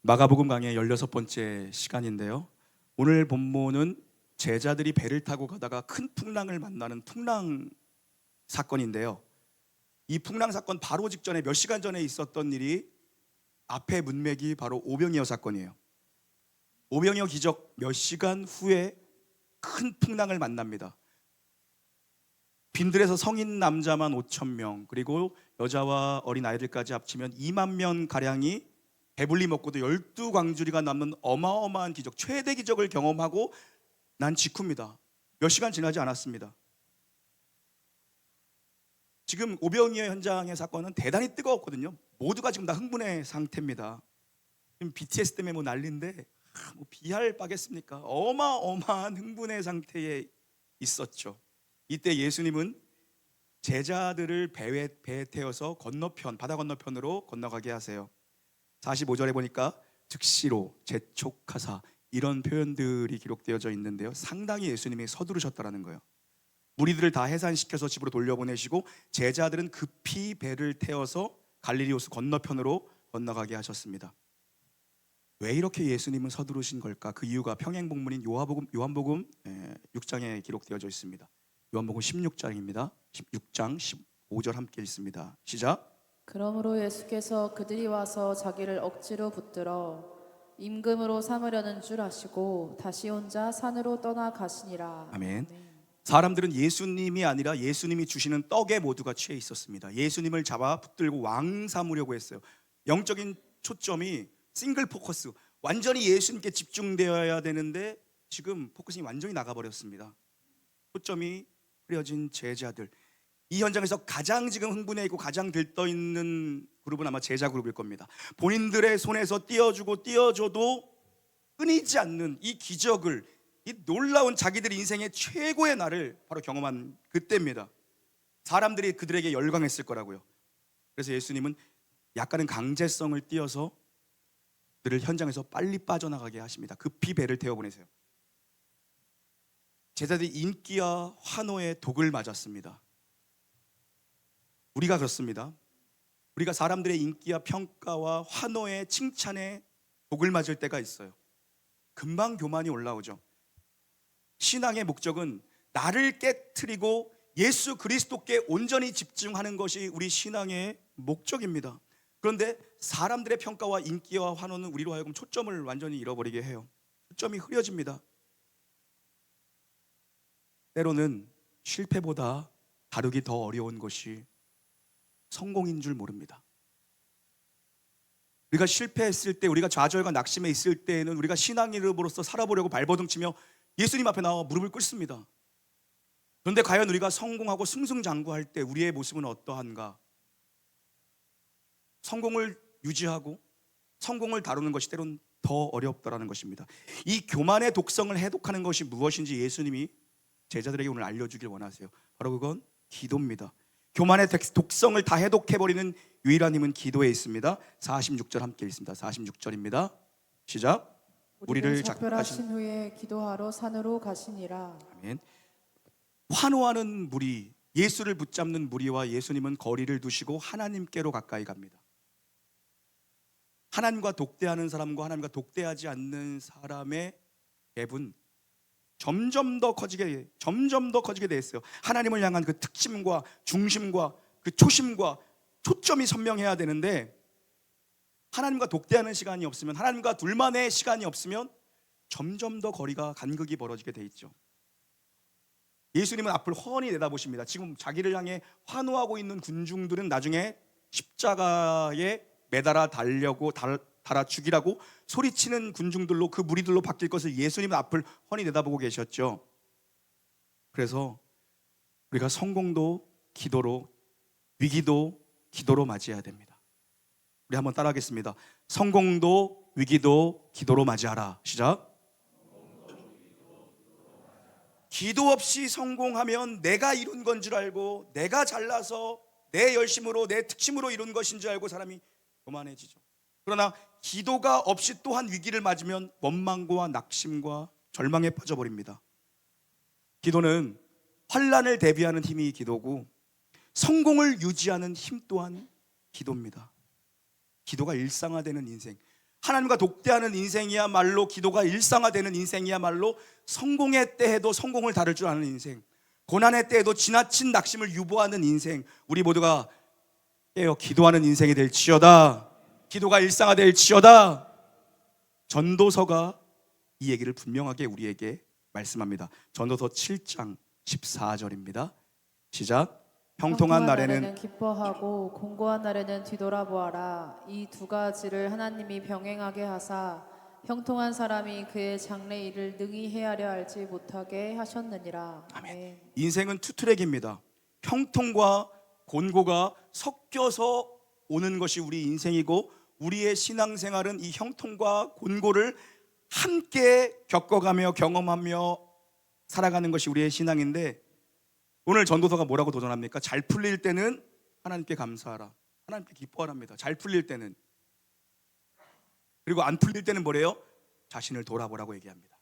마가복음 강의 16번째 시간인데요. 오늘 본문은 제자들이 배를 타고 가다가 큰 풍랑을 만나는 풍랑 사건인데요. 이 풍랑 사건 바로 직전에 몇 시간 전에 있었던 일이 앞에 문맥이 바로 오병이어 사건이에요. 오병이어 기적 몇 시간 후에 큰 풍랑을 만납니다. 빈들에서 성인 남자만 5천 명, 그리고 여자와 어린 아이들까지 합치면 2만 명 가량이 배불리 먹고도 12광주리가 남는 어마어마한 기적, 최대 기적을 경험하고 난 직후입니다. 몇 시간 지나지 않았습니다. 지금 오병이어 현장의 사건은 대단히 뜨거웠거든요. 모두가 지금 다 흥분의 상태입니다. 지금 BTS 때문에 뭐 난리인데 뭐 비할 바겠습니까? 어마어마한 흥분의 상태에 있었죠. 이때 예수님은 제자들을 배에 태워서 건너편, 바다 건너편으로 건너가게 하세요. 45절에 보니까 즉시로, 재촉하사 이런 표현들이 기록되어져 있는데요. 상당히 예수님이 서두르셨다라는 거예요. 무리들을 다 해산시켜서 집으로 돌려보내시고 제자들은 급히 배를 태워서 갈릴리 호수 건너편으로 건너가게 하셨습니다. 왜 이렇게 예수님은 서두르신 걸까? 그 이유가 평행본문인 요한복음 6장에 기록되어져 있습니다. 요한복음 16장입니다. 6장 15절 함께 읽습니다. 시작. 그러므로 예수께서 그들이 와서 자기를 억지로 붙들어 임금으로 삼으려는 줄 아시고 다시 혼자 산으로 떠나가시니라. 아멘. 사람들은 예수님이 아니라 예수님이 주시는 떡에 모두가 취해 있었습니다. 예수님을 잡아 붙들고 왕 삼으려고 했어요. 영적인 초점이 싱글 포커스, 완전히 예수님께 집중되어야 되는데 지금 포커싱이 완전히 나가버렸습니다. 초점이 흐려진 제자들. 이 현장에서 가장 지금 흥분해 있고 가장 들떠 있는 그룹은 아마 제자 그룹일 겁니다. 본인들의 손에서 띄워주고 띄워줘도 끊이지 않는 이 기적을, 이 놀라운 자기들 인생의 최고의 날을 바로 경험한 그때입니다. 사람들이 그들에게 열광했을 거라고요. 그래서 예수님은 약간은 강제성을 띄어서 그들을 현장에서 빨리 빠져나가게 하십니다. 급히 배를 태워보내세요. 제자들이 인기와 환호의 독을 맞았습니다. 우리가 그렇습니다. 우리가 사람들의 인기와 평가와 환호의 칭찬에 독을 맞을 때가 있어요. 금방 교만이 올라오죠. 신앙의 목적은 나를 깨트리고 예수 그리스도께 온전히 집중하는 것이 우리 신앙의 목적입니다. 그런데 사람들의 평가와 인기와 환호는 우리로 하여금 초점을 완전히 잃어버리게 해요. 초점이 흐려집니다. 때로는 실패보다 다루기 더 어려운 것이 성공인 줄 모릅니다. 우리가 실패했을 때, 우리가 좌절과 낙심에 있을 때에는 우리가 신앙인으로서 살아보려고 발버둥치며 예수님 앞에 나와 무릎을 꿇습니다. 그런데 과연 우리가 성공하고 승승장구할 때 우리의 모습은 어떠한가? 성공을 유지하고 성공을 다루는 것이 때론 더 어렵다라는 것입니다. 이 교만의 독성을 해독하는 것이 무엇인지 예수님이 제자들에게 오늘 알려주길 원하세요. 바로 그건 기도입니다. 교만의 독성을 다 해독해버리는 유일한 힘은 기도에 있습니다. 46절 함께 읽습니다. 46절입니다. 시작. 우리를 작별하신 후에 기도하러 산으로 가시니라. 아멘. 환호하는 무리, 예수를 붙잡는 무리와 예수님은 거리를 두시고 하나님께로 가까이 갑니다. 하나님과 독대하는 사람과 하나님과 독대하지 않는 사람의 갭은 점점 더 커지게 돼 있어요. 하나님을 향한 그 특심과 중심과 그 초심과 초점이 선명해야 되는데, 하나님과 독대하는 시간이 없으면, 하나님과 둘만의 시간이 없으면 점점 더 거리가 간극이 벌어지게 돼 있죠. 예수님은 앞을 훤히 내다보십니다. 지금 자기를 향해 환호하고 있는 군중들은 나중에 십자가에 매달아 달아 죽이라고 소리치는 군중들로, 그 무리들로 바뀔 것을 예수님은 앞을 훤히 내다보고 계셨죠. 그래서 우리가 성공도 기도로, 위기도 기도로 맞이해야 됩니다. 우리 한번 따라하겠습니다. 성공도 위기도 기도로 맞이하라. 시작. 기도 없이 성공하면 내가 이룬 건 줄 알고, 내가 잘나서 내 열심으로, 내 특심으로 이룬 것인 줄 알고 사람이 교만해지죠. 그러나 기도가 없이 또한 위기를 맞으면 원망과 낙심과 절망에 빠져버립니다. 기도는 환난을 대비하는 힘이 기도고, 성공을 유지하는 힘 또한 기도입니다. 기도가 일상화되는 인생, 하나님과 독대하는 인생이야말로, 기도가 일상화되는 인생이야말로 성공의 때에도 성공을 다룰 줄 아는 인생, 고난의 때에도 지나친 낙심을 유보하는 인생, 우리 모두가 깨어 기도하는 인생이 될지어다. 기도가 일상화될지어다. 전도서가 이 얘기를 분명하게 우리에게 말씀합니다. 전도서 7장 14절입니다. 시작. 형통한 날에는 기뻐하고 공고한 날에는 뒤돌아보아라. 이 두 가지를 하나님이 병행하게 하사 형통한 사람이 그의 장래 일을 능히 헤아려 알지 못하게 하셨느니라. 아멘. 인생은 투트랙입니다. 형통과 곤고가 섞여서 오는 것이 우리 인생이고, 우리의 신앙생활은 이 형통과 곤고를 함께 겪어가며 경험하며 살아가는 것이 우리의 신앙인데, 오늘 전도서가 뭐라고 도전합니까? 잘 풀릴 때는 하나님께 감사하라, 하나님께 기뻐하랍니다. 잘 풀릴 때는. 그리고 안 풀릴 때는 뭐래요? 자신을 돌아보라고 얘기합니다.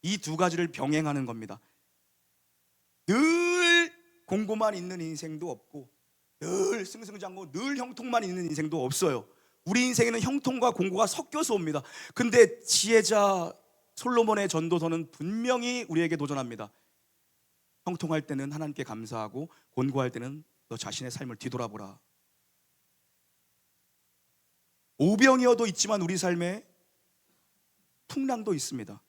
이 두 가지를 병행하는 겁니다. 늘 공고만 있는 인생도 없고, 늘 승승장구, 늘 형통만 있는 인생도 없어요. 우리 인생에는 형통과 공고가 섞여서 옵니다. 근데 지혜자 솔로몬의 전도서는 분명히 우리에게 도전합니다. 형통할 때는 하나님께 감사하고, 곤고할 때는 너 자신의 삶을 뒤돌아보라. 오병이어도 있지만 우리 삶에 풍랑도 있습니다.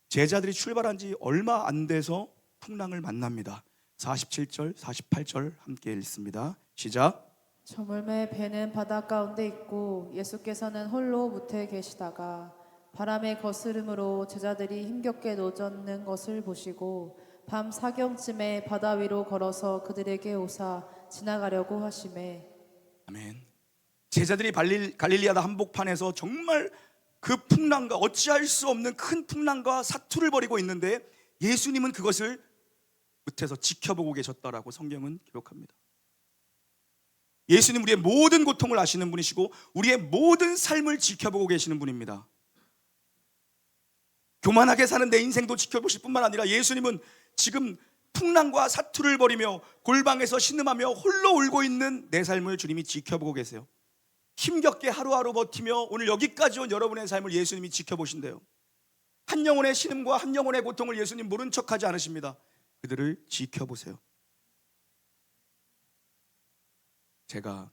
제자들이 출발한 지 얼마 안 돼서 풍랑을 만납니다. 47절, 48절 함께 읽습니다. 시작. 저물매 배는 바다 가운데 있고 예수께서는 홀로 무태에 계시다가 바람의 거스름으로 제자들이 힘겹게 노젓는 것을 보시고 밤 사경쯤에 바다 위로 걸어서 그들에게 오사 지나가려고 하시매. 아멘. 제자들이 갈릴리아다 한복판에서 정말 그 풍랑과, 어찌할 수 없는 큰 풍랑과 사투를 벌이고 있는데 예수님은 그것을 밑에서 지켜보고 계셨다라고 성경은 기록합니다. 예수님 우리의 모든 고통을 아시는 분이시고 우리의 모든 삶을 지켜보고 계시는 분입니다. 교만하게 사는 내 인생도 지켜보실 뿐만 아니라 예수님은 지금 풍랑과 사투를 벌이며 골방에서 신음하며 홀로 울고 있는 내 삶을 주님이 지켜보고 계세요. 힘겹게 하루하루 버티며 오늘 여기까지 온 여러분의 삶을 예수님이 지켜보신대요. 한 영혼의 신음과 한 영혼의 고통을 예수님 모른 척하지 않으십니다. 그들을 지켜보세요. 제가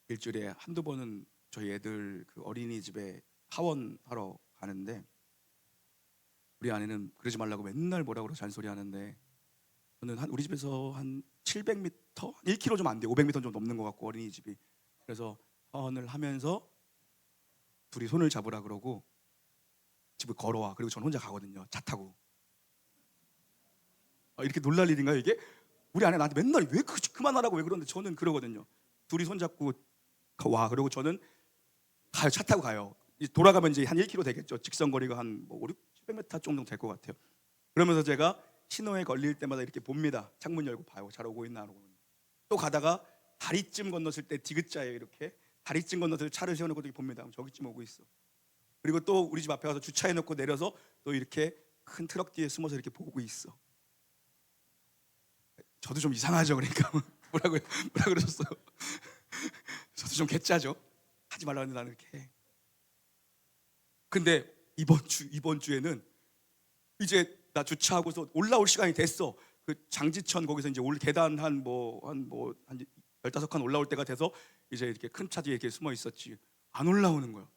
일주일에 한두 번은 저희 애들 그 어린이집에 하원하러 가는데, 우리 아내는 그러지 말라고 맨날 뭐라 그러고 잔소리 하는데, 저는 우리 집에서 한 700m, 1km 좀 안 돼요. 500m 좀 넘는 것 같고 어린이집이. 그래서 하원을 하면서 둘이 손을 잡으라 그러고 집을 걸어와. 그리고 저는 혼자 가거든요. 차 타고. 이렇게 놀랄 일인가요 이게? 우리 아내 나한테 맨날 왜 그만하라고 왜 그러는데 저는 그러거든요. 둘이 손잡고 와. 그리고 저는 가요. 차 타고 가요. 돌아가면 이제 한 1km 되겠죠. 직선거리가 한 5, 700m 정도 될 것 같아요. 그러면서 제가 신호에 걸릴 때마다 이렇게 봅니다. 창문 열고 봐요. 잘 오고 있나 안 오고 있나. 또 가다가 다리쯤 건넜을 때 디귿자예요. 이렇게 다리쯤 건너서 차를 세워놓고 이렇게 봅니다. 저기쯤 오고 있어. 그리고 또 우리 집 앞에 가서 주차해놓고 내려서 또 이렇게 큰 트럭 뒤에 숨어서 이렇게 보고 있어. 저도 좀 이상하죠. 그러니까 뭐라 그러셨어요? 저도 좀 개짜죠. 하지 말라고 했는데 나는 이렇게 해. 근데 이번 주에는 이제 나 주차하고서 올라올 시간이 됐어. 그 장지천 거기서 이제 올 계단 한 15칸 올라올 때가 돼서 이제 이렇게 큰 차 뒤에 이렇게 숨어 있었지. 안 올라오는 거야.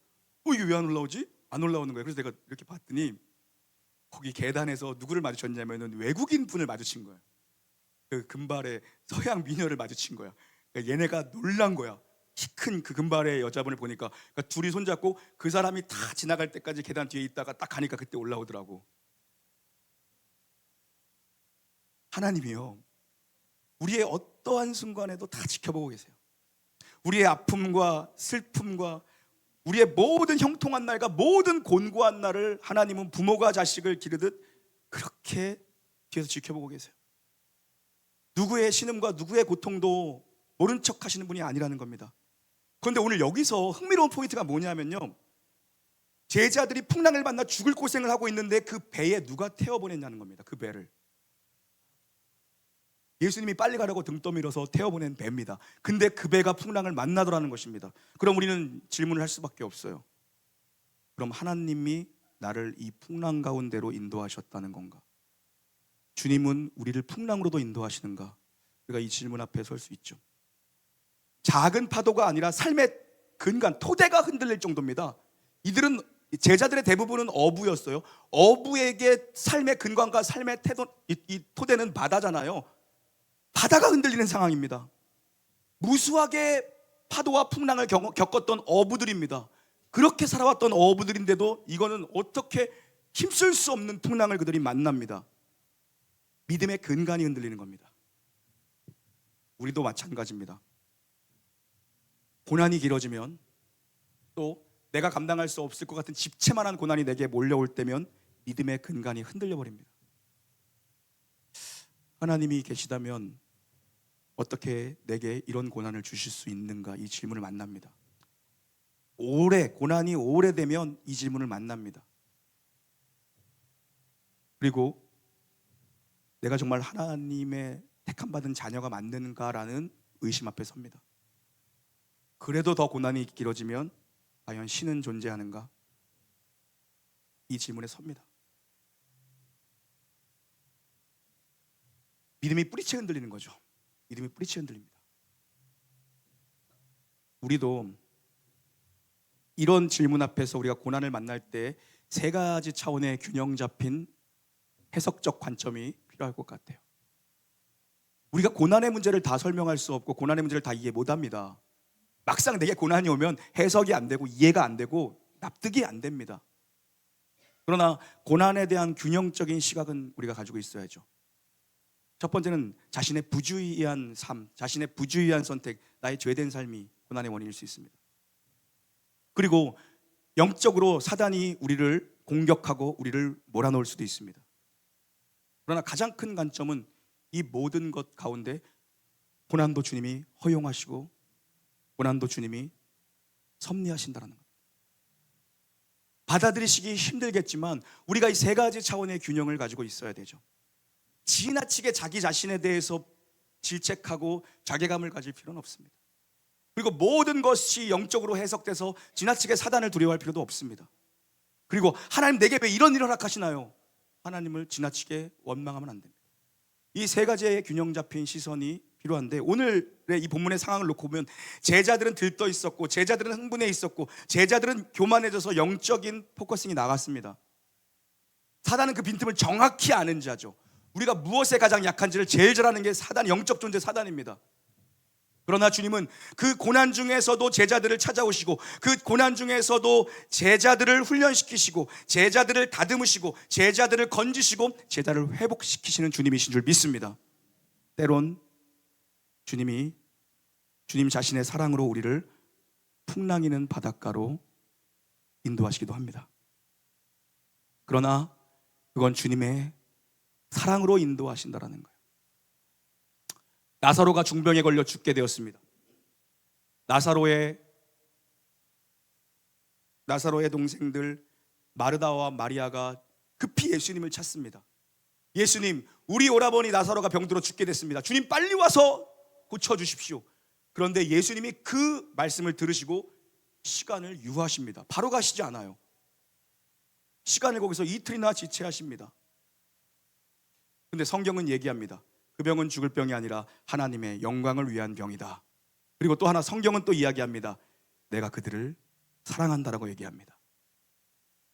이게 왜 안 올라오지? 안 올라오는 거야. 그래서 내가 이렇게 봤더니 거기 계단에서 누구를 마주쳤냐면은 외국인 분을 마주친 거야. 그 금발의 서양 미녀를 마주친 거야. 그러니까 얘네가 놀란 거야. 키 큰 그 금발의 여자분을 보니까. 그러니까 둘이 손잡고 그 사람이 다 지나갈 때까지 계단 뒤에 있다가 딱 가니까 그때 올라오더라고. 하나님이요, 우리의 어떠한 순간에도 다 지켜보고 계세요. 우리의 아픔과 슬픔과 우리의 모든 형통한 날과 모든 곤고한 날을 하나님은 부모가 자식을 기르듯 그렇게 뒤에서 지켜보고 계세요. 누구의 신음과 누구의 고통도 모른 척 하시는 분이 아니라는 겁니다. 그런데 오늘 여기서 흥미로운 포인트가 뭐냐면요, 제자들이 풍랑을 만나 죽을 고생을 하고 있는데 그 배에 누가 태워보냈냐는 겁니다. 그 배를. 예수님이 빨리 가라고 등 떠밀어서 태워보낸 배입니다. 근데 그 배가 풍랑을 만나더라는 것입니다. 그럼 우리는 질문을 할 수밖에 없어요. 그럼 하나님이 나를 이 풍랑 가운데로 인도하셨다는 건가? 주님은 우리를 풍랑으로도 인도하시는가? 우리가 이 질문 앞에 설 수 있죠. 작은 파도가 아니라 삶의 근간, 토대가 흔들릴 정도입니다. 이들은, 제자들의 대부분은 어부였어요. 어부에게 삶의 근간과 삶의 태도, 이 토대는 바다잖아요. 바다가 흔들리는 상황입니다. 무수하게 파도와 풍랑을 겪었던 어부들입니다. 그렇게 살아왔던 어부들인데도 이거는 어떻게 힘쓸 수 없는 풍랑을 그들이 만납니다. 믿음의 근간이 흔들리는 겁니다. 우리도 마찬가지입니다. 고난이 길어지면, 또 내가 감당할 수 없을 것 같은 집채만한 고난이 내게 몰려올 때면 믿음의 근간이 흔들려 버립니다. 하나님이 계시다면 어떻게 내게 이런 고난을 주실 수 있는가? 이 질문을 만납니다. 고난이 오래되면 이 질문을 만납니다. 그리고 내가 정말 하나님의 택함받은 자녀가 맞는가라는 의심 앞에 섭니다. 그래도 더 고난이 길어지면 과연 신은 존재하는가? 이 질문에 섭니다. 믿음이 뿌리채 흔들리는 거죠. 믿음이 뿌리채 흔들립니다. 우리도 이런 질문 앞에서 우리가 고난을 만날 때 세 가지 차원의 균형 잡힌 해석적 관점이 필요할 것 같아요. 우리가 고난의 문제를 다 설명할 수 없고 고난의 문제를 다 이해 못합니다. 막상 내게 고난이 오면 해석이 안 되고 이해가 안 되고 납득이 안 됩니다. 그러나 고난에 대한 균형적인 시각은 우리가 가지고 있어야죠. 첫 번째는 자신의 부주의한 삶, 자신의 부주의한 선택, 나의 죄된 삶이 고난의 원인일 수 있습니다. 그리고 영적으로 사단이 우리를 공격하고 우리를 몰아넣을 수도 있습니다. 그러나 가장 큰 관점은 이 모든 것 가운데 고난도 주님이 허용하시고 고난도 주님이 섭리하신다는 것. 받아들이시기 힘들겠지만 우리가 이 세 가지 차원의 균형을 가지고 있어야 되죠. 지나치게 자기 자신에 대해서 질책하고 자괴감을 가질 필요는 없습니다. 그리고 모든 것이 영적으로 해석돼서 지나치게 사단을 두려워할 필요도 없습니다. 그리고 하나님 내게 왜 이런 일을 허락하시나요? 하나님을 지나치게 원망하면 안 됩니다. 이 세 가지의 균형 잡힌 시선이 필요한데, 오늘의 이 본문의 상황을 놓고 보면 제자들은 들떠 있었고 제자들은 흥분해 있었고 제자들은 교만해져서 영적인 포커싱이 나갔습니다. 사단은 그 빈틈을 정확히 아는 자죠. 우리가 무엇에 가장 약한지를 제일 잘 아는 게 사단, 영적 존재 사단입니다. 그러나 주님은 그 고난 중에서도 제자들을 찾아오시고 그 고난 중에서도 제자들을 훈련시키시고 제자들을 다듬으시고 제자들을 건지시고 제자를 회복시키시는 주님이신 줄 믿습니다. 때론 주님 자신의 사랑으로 우리를 풍랑이는 바닷가로 인도하시기도 합니다. 그러나 그건 주님의 사랑으로 인도하신다라는 거예요. 나사로가 중병에 걸려 죽게 되었습니다. 나사로의 동생들 마르다와 마리아가 급히 예수님을 찾습니다. 예수님, 우리 오라버니 나사로가 병들어 죽게 됐습니다. 주님 빨리 와서 고쳐주십시오. 그런데 예수님이 그 말씀을 들으시고 시간을 유하십니다. 바로 가시지 않아요. 시간을 거기서 이틀이나 지체하십니다. 근데 성경은 얘기합니다. 그 병은 죽을 병이 아니라 하나님의 영광을 위한 병이다. 그리고 또 하나 성경은 또 이야기합니다. 내가 그들을 사랑한다라고 얘기합니다.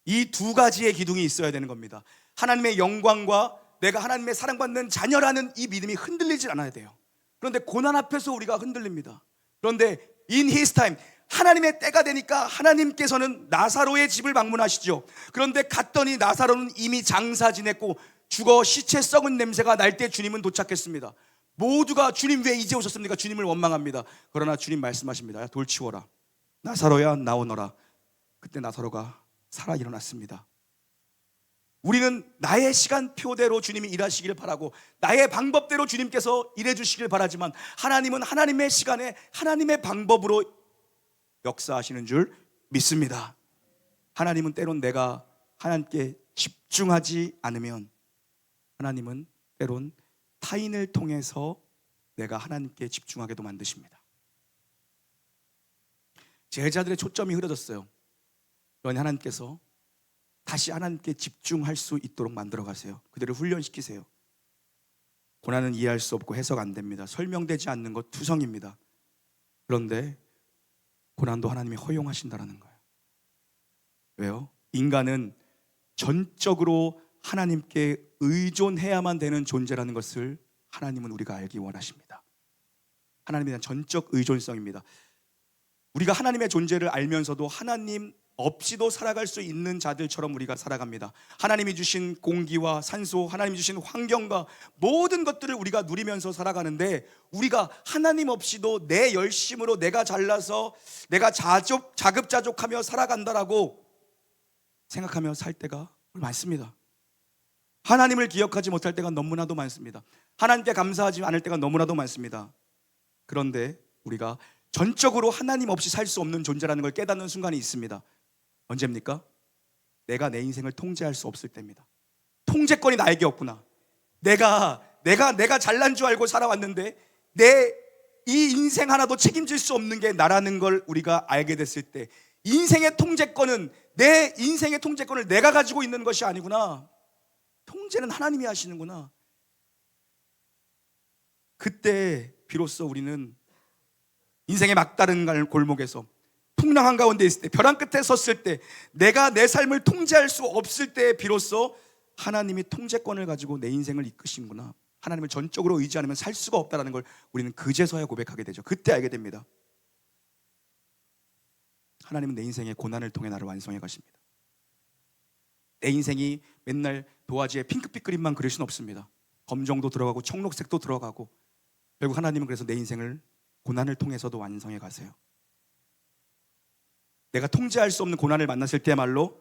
이 두 가지의 기둥이 있어야 되는 겁니다. 하나님의 영광과 내가 하나님의 사랑받는 자녀라는 이 믿음이 흔들리지 않아야 돼요. 그런데 고난 앞에서 우리가 흔들립니다. 그런데 in his time, 하나님의 때가 되니까 하나님께서는 나사로의 집을 방문하시죠. 그런데 갔더니 나사로는 이미 장사 지냈고 죽어 시체 썩은 냄새가 날 때 주님은 도착했습니다. 모두가 주님 왜 이제 오셨습니까? 주님을 원망합니다. 그러나 주님 말씀하십니다. 돌 치워라. 나사로야 나오너라. 그때 나사로가 살아 일어났습니다. 우리는 나의 시간표대로 주님이 일하시길 바라고 나의 방법대로 주님께서 일해 주시길 바라지만 하나님은 하나님의 시간에 하나님의 방법으로 역사하시는 줄 믿습니다. 하나님은 때론 내가 하나님께 집중하지 않으면 하나님은 때론 타인을 통해서 내가 하나님께 집중하게도 만드십니다. 제자들의 초점이 흐려졌어요. 그러니 하나님께서 다시 하나님께 집중할 수 있도록 만들어 가세요. 그들을 훈련시키세요. 고난은 이해할 수 없고 해석 안 됩니다. 설명되지 않는 것 투성입니다. 그런데 고난도 하나님이 허용하신다는 거예요. 왜요? 인간은 전적으로 하나님께 의존해야만 되는 존재라는 것을 하나님은 우리가 알기 원하십니다. 하나님에 대한 전적 의존성입니다. 우리가 하나님의 존재를 알면서도 하나님 없이도 살아갈 수 있는 자들처럼 우리가 살아갑니다. 하나님이 주신 공기와 산소, 하나님이 주신 환경과 모든 것들을 우리가 누리면서 살아가는데, 우리가 하나님 없이도 내 열심으로 내가 잘나서 내가 자급자족하며 살아간다라고 생각하며 살 때가 많습니다. 하나님을 기억하지 못할 때가 너무나도 많습니다. 하나님께 감사하지 않을 때가 너무나도 많습니다. 그런데 우리가 전적으로 하나님 없이 살 수 없는 존재라는 걸 깨닫는 순간이 있습니다. 언제입니까? 내가 내 인생을 통제할 수 없을 때입니다. 통제권이 나에게 없구나. 내가 잘난 줄 알고 살아왔는데 이 인생 하나도 책임질 수 없는 게 나라는 걸 우리가 알게 됐을 때, 인생의 통제권은 내 인생의 통제권을 내가 가지고 있는 것이 아니구나. 통제는 하나님이 하시는구나. 그때 비로소 우리는 인생의 막다른 골목에서 풍랑한 가운데 있을 때, 벼랑 끝에 섰을 때, 내가 내 삶을 통제할 수 없을 때 비로소 하나님이 통제권을 가지고 내 인생을 이끄시는구나. 하나님을 전적으로 의지 않으면 살 수가 없다는 걸 우리는 그제서야 고백하게 되죠. 그때 알게 됩니다. 하나님은 내 인생의 고난을 통해 나를 완성해 가십니다. 내 인생이 맨날 도화지에 핑크빛 그림만 그릴 수는 없습니다. 검정도 들어가고 청록색도 들어가고, 결국 하나님은 그래서 내 인생을 고난을 통해서도 완성해 가세요. 내가 통제할 수 없는 고난을 만났을 때야말로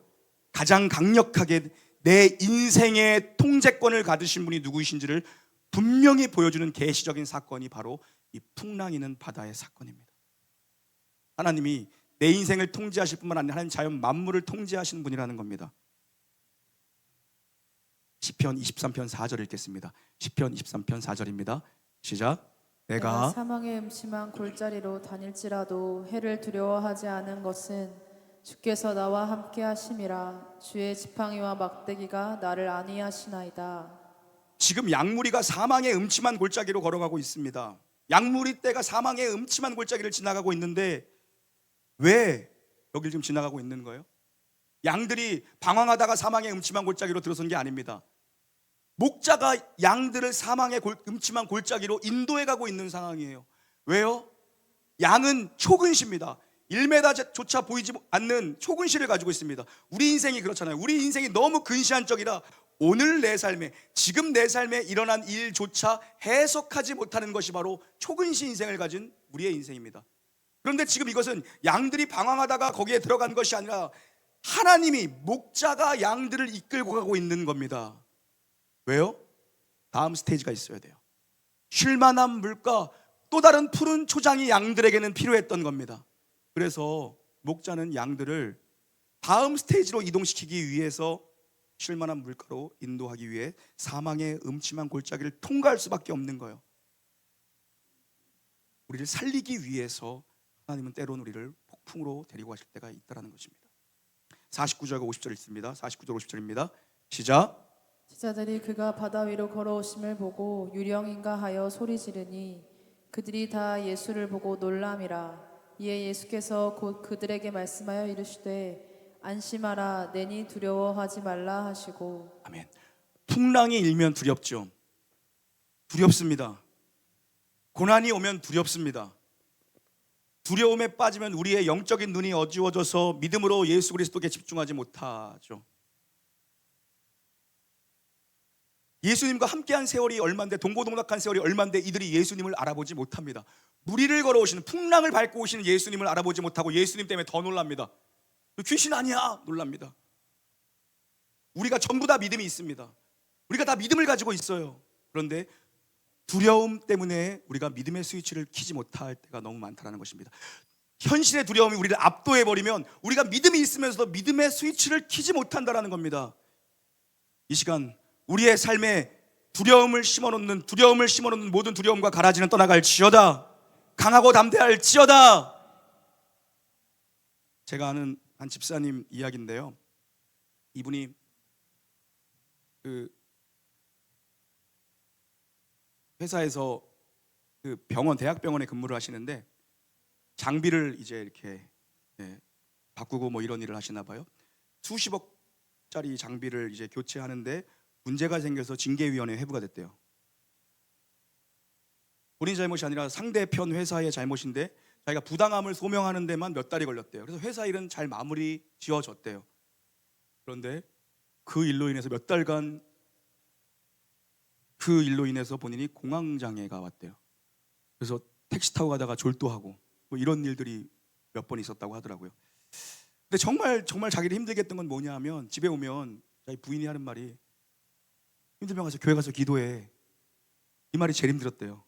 가장 강력하게 내 인생의 통제권을 가지신 분이 누구이신지를 분명히 보여주는 계시적인 사건이 바로 이 풍랑이는 바다의 사건입니다. 하나님이 내 인생을 통제하실 뿐만 아니라 하나님 자연 만물을 통제하시는 분이라는 겁니다. 시편 23편 4절 읽겠습니다. 시편 23편 4절입니다. 시작. 내가 사망의 음침한 골짜기로 다닐지라도 해를 두려워하지 않은 것은 주께서 나와 함께 하심이라. 주의 지팡이와 막대기가 나를 안위하시나이다. 지금 양무리가 사망의 음침한 골짜기로 걸어가고 있습니다. 양무리 떼가 사망의 음침한 골짜기를 지나가고 있는데, 왜 여길 지금 지나가고 있는 거예요? 양들이 방황하다가 사망의 음침한 골짜기로 들어선 게 아닙니다. 목자가 양들을 사망의 음침한 골짜기로 인도해 가고 있는 상황이에요. 왜요? 양은 초근시입니다. 1m조차 보이지 않는 초근시를 가지고 있습니다. 우리 인생이 그렇잖아요. 우리 인생이 너무 근시한 쪽이라 오늘 내 삶에, 지금 내 삶에 일어난 일조차 해석하지 못하는 것이 바로 초근시 인생을 가진 우리의 인생입니다. 그런데 지금 이것은 양들이 방황하다가 거기에 들어간 것이 아니라 하나님이, 목자가 양들을 이끌고 가고 있는 겁니다. 왜요? 다음 스테이지가 있어야 돼요. 쉴만한 물과 또 다른 푸른 초장이 양들에게는 필요했던 겁니다. 그래서 목자는 양들을 다음 스테이지로 이동시키기 위해서 쉴만한 물가로 인도하기 위해 사망의 음침한 골짜기를 통과할 수밖에 없는 거예요. 우리를 살리기 위해서 하나님은 때론 우리를 폭풍으로 데리고 가실 때가 있다는 것입니다. 49절과 50절 있습니다. 49절 50절입니다. 시작. 제자들이 그가 바다 위로 걸어오심을 보고 유령인가 하여 소리 지르니 그들이 다 예수를 보고 놀람이라. 이에 예수께서 곧 그들에게 말씀하여 이르시되 안심하라, 내니 두려워하지 말라 하시고. 아멘. 풍랑이 일면 두렵죠. 두렵습니다. 고난이 오면 두렵습니다. 두려움에 빠지면 우리의 영적인 눈이 어두워져서 믿음으로 예수 그리스도께 집중하지 못하죠. 예수님과 함께한 세월이 얼만데, 동고동락한 세월이 얼만데 이들이 예수님을 알아보지 못합니다. 무리를 걸어오시는, 풍랑을 밟고 오시는 예수님을 알아보지 못하고 예수님 때문에 더 놀랍니다. 귀신 아니야 놀랍니다. 우리가 전부 다 믿음이 있습니다. 우리가 다 믿음을 가지고 있어요. 그런데 두려움 때문에 우리가 믿음의 스위치를 켜지 못할 때가 너무 많다는 것입니다. 현실의 두려움이 우리를 압도해버리면 우리가 믿음이 있으면서도 믿음의 스위치를 켜지 못한다는 겁니다. 이 시간 우리의 삶에 두려움을 심어놓는 모든 두려움과 가라지는 떠나갈지어다. 강하고 담대할지어다. 제가 아는 한 집사님 이야기인데요. 이분이 그 회사에서 그 대학병원에 근무를 하시는데 장비를 이제 이렇게 바꾸고 뭐 이런 일을 하시나 봐요. 수십억짜리 장비를 이제 교체하는데 문제가 생겨서 징계위원회에 회부가 됐대요. 본인 잘못이 아니라 상대편 회사의 잘못인데 자기가 부당함을 소명하는 데만 몇 달이 걸렸대요. 그래서 회사 일은 잘 마무리 지어졌대요. 그런데 그 일로 인해서 몇 달간 그 일로 인해서 본인이 공황장애가 왔대요. 그래서 택시 타고 가다가 졸도하고 뭐 이런 일들이 몇 번 있었다고 하더라고요. 근데 정말 자기를 힘들게 했던 건 뭐냐 하면 집에 오면 자기 부인이 하는 말이 힘들면 가서 교회 가서 기도해. 이 말이 제일 힘들었대요.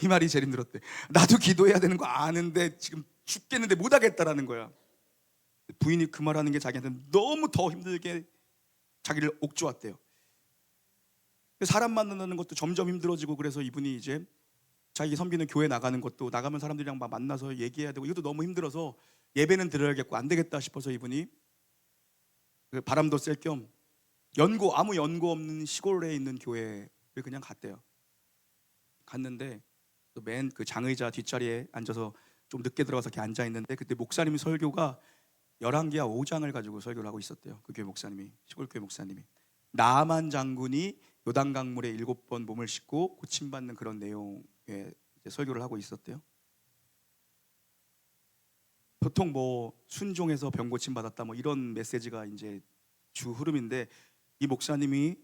이 말이 제일 힘들었대. 나도 기도해야 되는 거 아는데 지금 죽겠는데 못 하겠다라는 거야. 부인이 그 말하는 게 자기한테 너무 더 힘들게 자기를 옥죄왔대요. 사람 만나는 것도 점점 힘들어지고 그래서 이분이 이제 자기 섬기는 교회 나가는 것도 나가면 사람들이랑 막 만나서 얘기해야 되고 이것도 너무 힘들어서 예배는 드려야겠고 안 되겠다 싶어서 이분이 그 바람도 쐴 겸 아무 연고 없는 시골에 있는 교회를 그냥 갔대요. 갔는데 맨 그 장의자 뒷자리에 앉아서 좀 늦게 들어가서 이렇게 앉아 있는데 그때 목사님 설교가 열왕기하 5장을 가지고 설교를 하고 있었대요. 그 교회 목사님이, 시골 교회 목사님이 나만 장군이 요단강물에 7번 몸을 씻고 고침받는 그런 내용의 설교를 하고 있었대요. 보통 뭐 순종해서 병 고침 받았다 뭐 이런 메시지가 이제 주 흐름인데 이 목사님이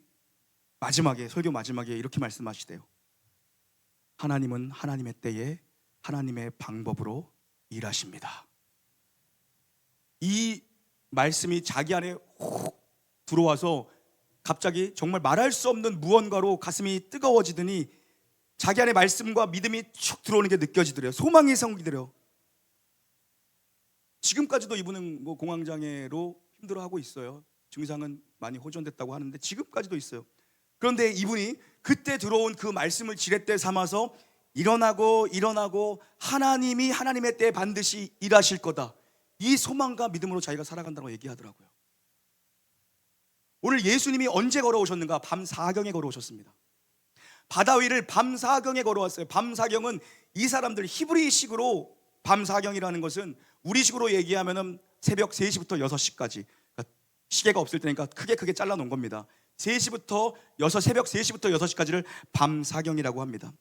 설교 마지막에 이렇게 말씀하시대요. 하나님은 하나님의 때에 하나님의 방법으로 일하십니다. 이 말씀이 자기 안에 훅 들어와서 갑자기 정말 말할 수 없는 무언가로 가슴이 뜨거워지더니 자기 안에 말씀과 믿음이 쭉 들어오는 게 느껴지더래요. 소망이 생기더래요. 지금까지도 이분은 뭐 공황장애로 힘들어하고 있어요. 증상은 많이 호전됐다고 하는데 지금까지도 있어요. 그런데 이분이 그때 들어온 그 말씀을 지렛대 삼아서 일어나고 하나님이 하나님의 때에 반드시 일하실 거다. 이 소망과 믿음으로 자기가 살아간다고 얘기하더라고요. 오늘 예수님이 언제 걸어오셨는가? 밤 사경에 걸어오셨습니다. 바다 위를 밤 사경에 걸어왔어요. 밤 사경은 이 사람들 히브리식으로 밤 사경이라는 것은 우리식으로 얘기하면은 새벽 3시부터 6시까지 그러니까 시계가 없을 때니까 크게 잘라 놓은 겁니다. 새벽 3시부터 6시까지를 밤 사경이라고 합니다.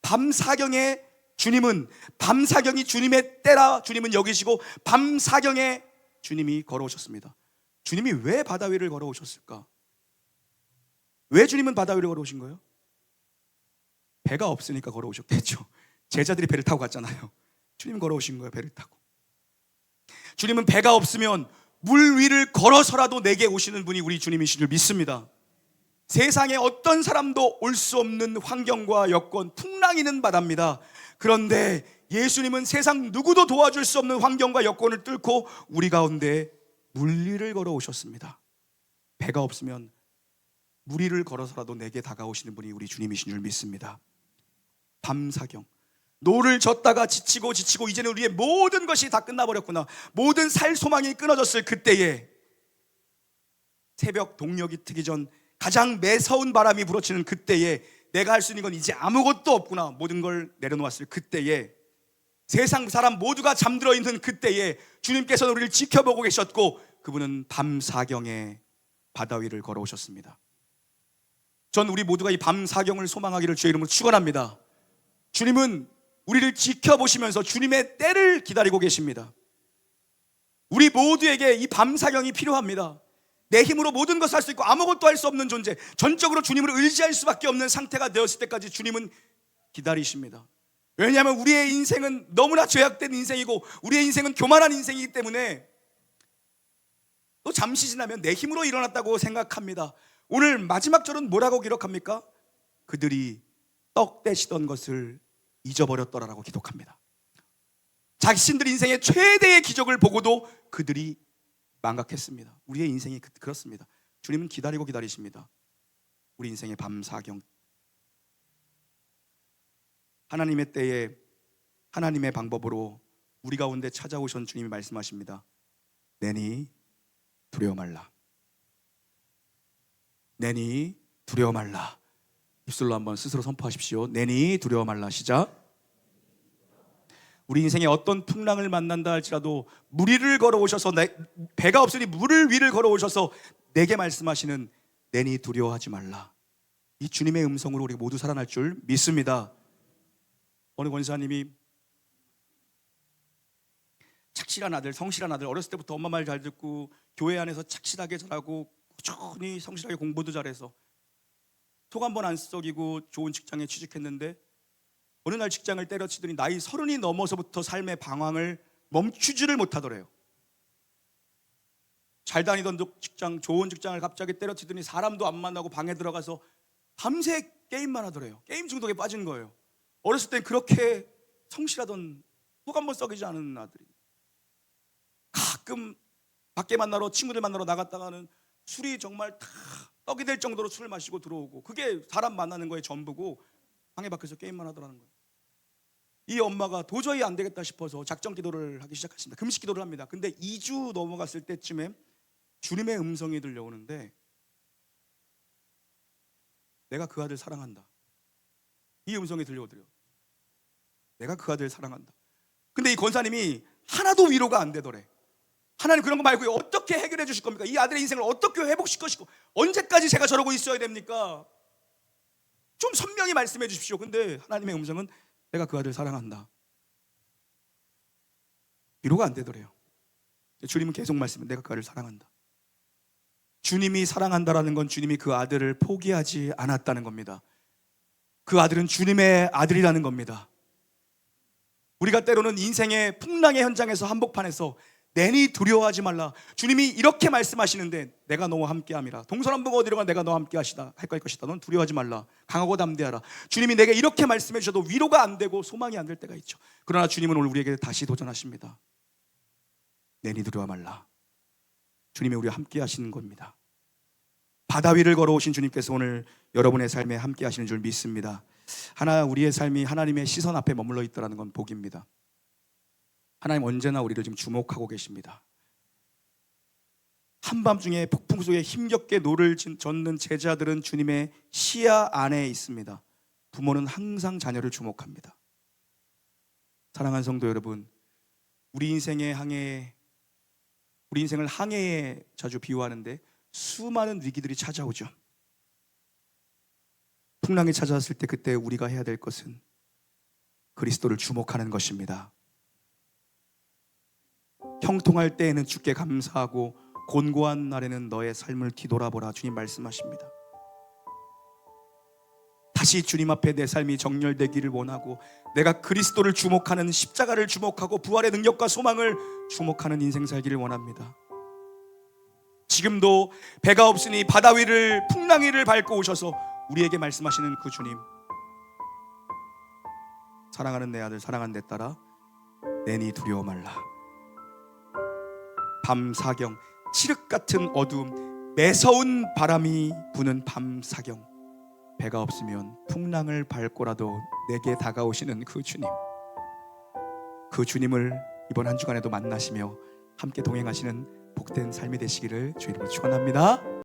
밤 사경에 주님은 밤 사경이 주님의 때라 주님은 여기시고 밤 사경에 주님이 걸어오셨습니다. 주님이 왜 바다 위를 걸어오셨을까? 왜 주님은 바다 위를 걸어오신 거예요? 배가 없으니까 걸어오셨겠죠. 제자들이 배를 타고 갔잖아요. 주님 걸어오신 거예요. 배를 타고. 주님은 배가 없으면 물 위를 걸어서라도 내게 오시는 분이 우리 주님이신 줄 믿습니다. 세상에 어떤 사람도 올 수 없는 환경과 여건, 풍랑이는 바다입니다. 그런데 예수님은 세상 누구도 도와줄 수 없는 환경과 여건을 뚫고 우리 가운데 물 위를 걸어오셨습니다. 배가 없으면 물 위를 걸어서라도 내게 다가오시는 분이 우리 주님이신 줄 믿습니다. 밤사경, 노를 젓다가 지치고 이제는 우리의 모든 것이 다 끝나버렸구나, 모든 살 소망이 끊어졌을 그때에 새벽 동력이 트기 전 가장 매서운 바람이 불어치는 그때에 내가 할 수 있는 건 이제 아무것도 없구나, 모든 걸 내려놓았을 그때에 세상 사람 모두가 잠들어 있는 그때에 주님께서는 우리를 지켜보고 계셨고 그분은 밤사경에 바다 위를 걸어오셨습니다. 전 우리 모두가 이 밤사경을 소망하기를 주의 이름으로 축원합니다. 주님은 우리를 지켜보시면서 주님의 때를 기다리고 계십니다. 우리 모두에게 이 밤사경이 필요합니다. 내 힘으로 모든 것을 할 수 있고 아무것도 할 수 없는 존재, 전적으로 주님을 의지할 수밖에 없는 상태가 되었을 때까지 주님은 기다리십니다. 왜냐하면 우리의 인생은 너무나 죄악된 인생이고 우리의 인생은 교만한 인생이기 때문에 또 잠시 지나면 내 힘으로 일어났다고 생각합니다. 오늘 마지막 절은 뭐라고 기록합니까? 그들이 떡 떼시던 것을 잊어버렸더라라고 기록합니다. 자신들 인생의 최대의 기적을 보고도 그들이 망각했습니다. 우리의 인생이 그렇습니다. 주님은 기다리십니다. 우리 인생의 밤사경, 하나님의 때에 하나님의 방법으로 우리 가운데 찾아오신 주님이 말씀하십니다. 내니 두려워 말라. 내니 두려워 말라. 입술로 한번 스스로 선포하십시오. 내니 두려워 말라. 시작. 우리 인생에 어떤 풍랑을 만난다 할지라도 물 위를 걸어오셔서, 배가 없으니 물을 위를 걸어오셔서 내게 말씀하시는 내니 두려워하지 말라. 이 주님의 음성으로 우리 모두 살아날 줄 믿습니다. 어느 권사님이 착실한 아들, 성실한 아들, 어렸을 때부터 엄마 말 잘 듣고 교회 안에서 착실하게 자라고 꾸준히 성실하게 공부도 잘해서 속 한 번 안 썩이고 좋은 직장에 취직했는데 어느 날 직장을 때려치더니 나이 30이 넘어서부터 삶의 방황을 멈추지를 못하더래요. 잘 다니던 직장, 좋은 직장을 갑자기 때려치더니 사람도 안 만나고 방에 들어가서 밤새 게임만 하더래요. 게임 중독에 빠진 거예요. 어렸을 땐 그렇게 성실하던, 속 한 번 썩이지 않은 아들이 가끔 밖에 만나러, 친구들 만나러 나갔다가는 술이 정말 다 떡이 될 정도로 술을 마시고 들어오고, 그게 사람 만나는 거에 전부고 방에 밖에서 게임만 하더라는 거예요. 이 엄마가 도저히 안 되겠다 싶어서 작정 기도를 하기 시작했습니다. 금식 기도를 합니다. 근데 2주 넘어갔을 때쯤에 주님의 음성이 들려오는데, 내가 그 아들 사랑한다. 이 음성이 들려오더래요. 내가 그 아들 사랑한다. 근데 이 권사님이 하나도 위로가 안 되더래. 하나님 그런 거 말고 어떻게 해결해 주실 겁니까? 이 아들의 인생을 어떻게 회복시킬 것이고, 언제까지 제가 저러고 있어야 됩니까? 좀 선명히 말씀해 주십시오. 근데 하나님의 음성은 내가 그 아들 사랑한다. 위로가 안 되더래요. 주님은 계속 말씀해, 내가 그 아들 사랑한다. 주님이 사랑한다라는 건 주님이 그 아들을 포기하지 않았다는 겁니다. 그 아들은 주님의 아들이라는 겁니다. 우리가 때로는 인생의 풍랑의 현장에서, 한복판에서 내니 두려워하지 말라. 주님이 이렇게 말씀하시는데 내가 너와 함께함이라. 동서남북 어디로가 내가 너와 함께하시다 할 것이다. 넌 두려워하지 말라. 강하고 담대하라. 주님이 내게 이렇게 말씀해 주셔도 위로가 안 되고 소망이 안 될 때가 있죠. 그러나 주님은 오늘 우리에게 다시 도전하십니다. 내니 두려워 말라. 주님이 우리와 함께 하시는 겁니다. 바다 위를 걸어오신 주님께서 오늘 여러분의 삶에 함께 하시는 줄 믿습니다. 우리의 삶이 하나님의 시선 앞에 머물러 있다는 건 복입니다. 하나님 언제나 우리를 지금 주목하고 계십니다. 한밤중에 폭풍 속에 힘겹게 노를 젓는 제자들은 주님의 시야 안에 있습니다. 부모는 항상 자녀를 주목합니다. 사랑하는 성도 여러분, 우리 인생을 항해에 자주 비유하는데 수많은 위기들이 찾아오죠. 풍랑이 찾아왔을 때 그때 우리가 해야 될 것은 그리스도를 주목하는 것입니다. 형통할 때에는 주께 감사하고 곤고한 날에는 너의 삶을 뒤돌아보라. 주님 말씀하십니다. 다시 주님 앞에 내 삶이 정렬되기를 원하고, 내가 그리스도를 주목하는, 십자가를 주목하고 부활의 능력과 소망을 주목하는 인생 살기를 원합니다. 지금도 배가 없으니 바다 위를, 풍랑 위를 밟고 오셔서 우리에게 말씀하시는 그 주님, 사랑하는 내 아들, 사랑하는 내 딸아, 내니 두려워 말라. 밤사경, 칠흑 같은 어두움, 매서운 바람이 부는 밤사경, 배가 없으면 풍랑을 밟고라도 내게 다가오시는 그 주님, 그 주님을 이번 한 주간에도 만나시며 함께 동행하시는 복된 삶이 되시기를 주의 이름으로 축원합니다.